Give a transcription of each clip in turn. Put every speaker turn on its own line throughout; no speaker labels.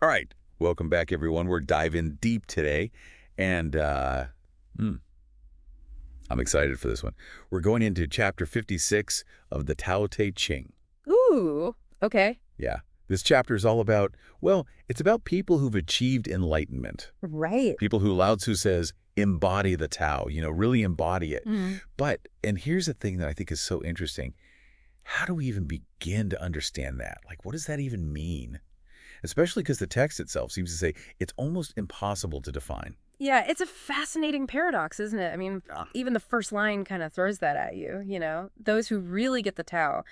All right, welcome back, everyone. We're diving deep today, and I'm excited for this one. We're going into chapter 56 of the Tao Te Ching.
Ooh, okay.
Yeah, this chapter is all about, well, it's about people who've achieved enlightenment.
Right.
People who Lao Tzu says embody the Tao, really embody it.
Mm.
But, and here's the thing that I think is so interesting. How do we even begin to understand that? Like, what does that even mean? Especially because the text itself seems to say it's almost impossible to define.
Yeah, it's a fascinating paradox, isn't it? I mean, even the first line kind of throws that at you, you know? Those who really get the Tao,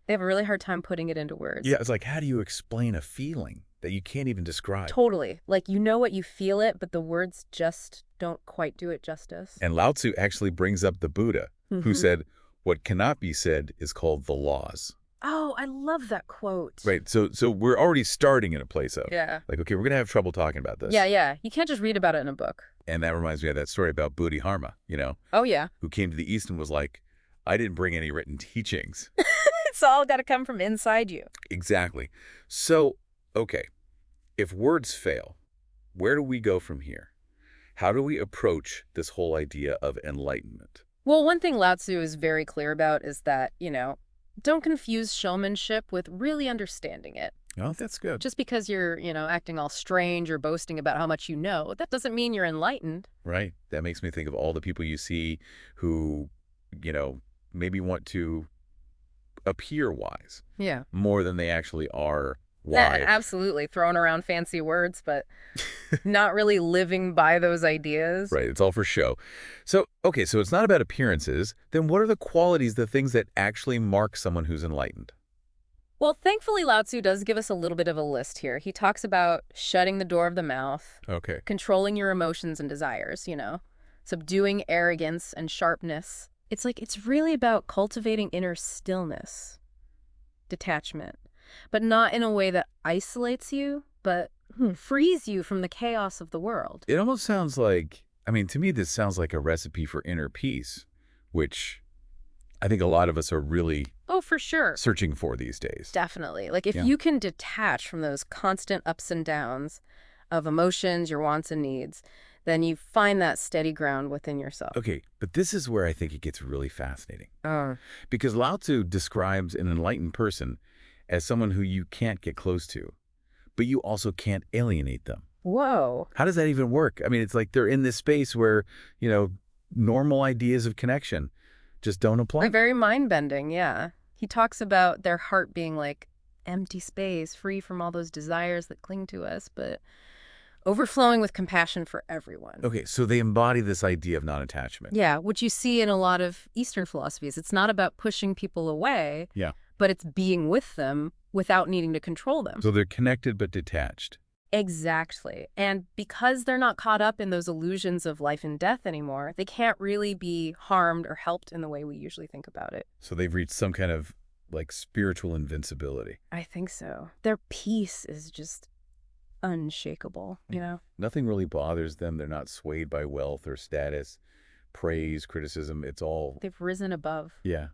they have a really hard time putting it into words.
Yeah, it's like, how do you explain a feeling that you can't even describe?
Totally. Like, you know what, you feel it, but the words just don't quite do it justice.
And Lao Tzu actually brings up the Buddha, who said, what cannot be said is called the laws.
Oh, I love that quote.
Right, so we're already starting in a place of,
Yeah.
like, okay, we're going to have trouble talking about this.
Yeah. You can't just read about it in a book.
And that reminds me of that story about Bodhidharma,
Oh, yeah.
who came to the East and was like, I didn't bring any written teachings.
It's all got to come from inside you.
Exactly. So, okay, if words fail, where do we go from here? How do we approach this whole idea of enlightenment?
Well, one thing Lao Tzu is very clear about is that, don't confuse showmanship with really understanding it.
Oh, that's good.
Just because you're, acting all strange or boasting about how much you know, that doesn't mean you're enlightened.
Right. That makes me think of all the people you see who, maybe want to appear wise
Yeah.
more than they actually are wise.
Absolutely. Throwing around fancy words, but not really living by those ideas.
Right. It's all for show. So, okay, so it's not about appearances. Then what are the qualities, the things that actually mark someone who's enlightened?
Well, thankfully, Lao Tzu does give us a little bit of a list here. He talks about shutting the door of the mouth,
Okay.
controlling your emotions and desires, subduing arrogance and sharpness. It's really about cultivating inner stillness, detachment, but not in a way that isolates you, but frees you from the chaos of the world.
It almost sounds like, to me, this sounds like a recipe for inner peace, which I think a lot of us are really
Oh, for sure.
searching for these days.
Definitely. Like if
Yeah.
you can detach from those constant ups and downs of emotions, your wants and needs, then you find that steady ground within yourself.
Okay, but this is where I think it gets really fascinating.
Oh.
Because Lao Tzu describes an enlightened person as someone who you can't get close to, but you also can't alienate them.
Whoa.
How does that even work? It's like they're in this space where, normal ideas of connection just don't apply.
Like very mind-bending, yeah. He talks about their heart being like empty space, free from all those desires that cling to us, but overflowing with compassion for everyone.
Okay, so they embody this idea of non-attachment.
Yeah, which you see in a lot of Eastern philosophies. It's not about pushing people away,
Yeah.
but it's being with them without needing to control them.
So they're connected but detached.
Exactly. And because they're not caught up in those illusions of life and death anymore, they can't really be harmed or helped in the way we usually think about it.
So they've reached some kind of like spiritual invincibility.
I think so. Their peace is just unshakable,
Nothing really bothers them. They're not swayed by wealth or status, praise, criticism. It's all,
They've risen above.
yeah.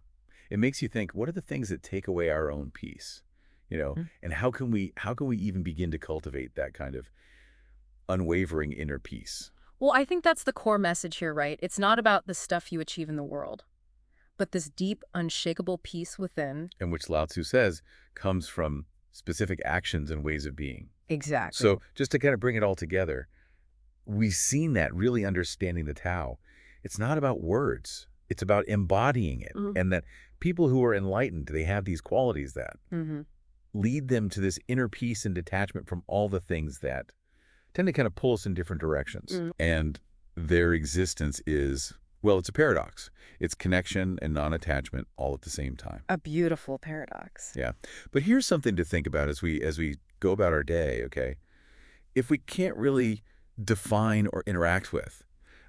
It makes you think, what are the things that take away our own peace? And how can we even begin to cultivate that kind of unwavering inner peace?
Well, I think that's the core message here, right? It's not about the stuff you achieve in the world, but this deep, unshakable peace within.
And which Lao Tzu says comes from specific actions and ways of being.
Exactly.
So just to kind of bring it all together, we've seen that really understanding the Tao. It's not about words. It's about embodying it. And that people who are enlightened, they have these qualities that lead them to this inner peace and detachment from all the things that tend to kind of pull us in different directions. And their existence is, well, it's a paradox. It's connection and non-attachment all at the same time.
A beautiful paradox.
Yeah. But here's something to think about as we go about our day, okay? If we can't really define or interact with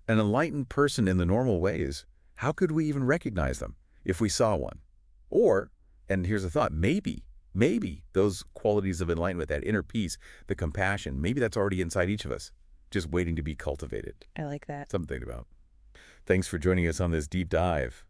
an enlightened person in the normal ways, how could we even recognize them if we saw one? Or, and here's a thought, maybe those qualities of enlightenment, that inner peace, the compassion, maybe that's already inside each of us, just waiting to be cultivated.
I like that.
Something to think about. Thanks for joining us on this deep dive.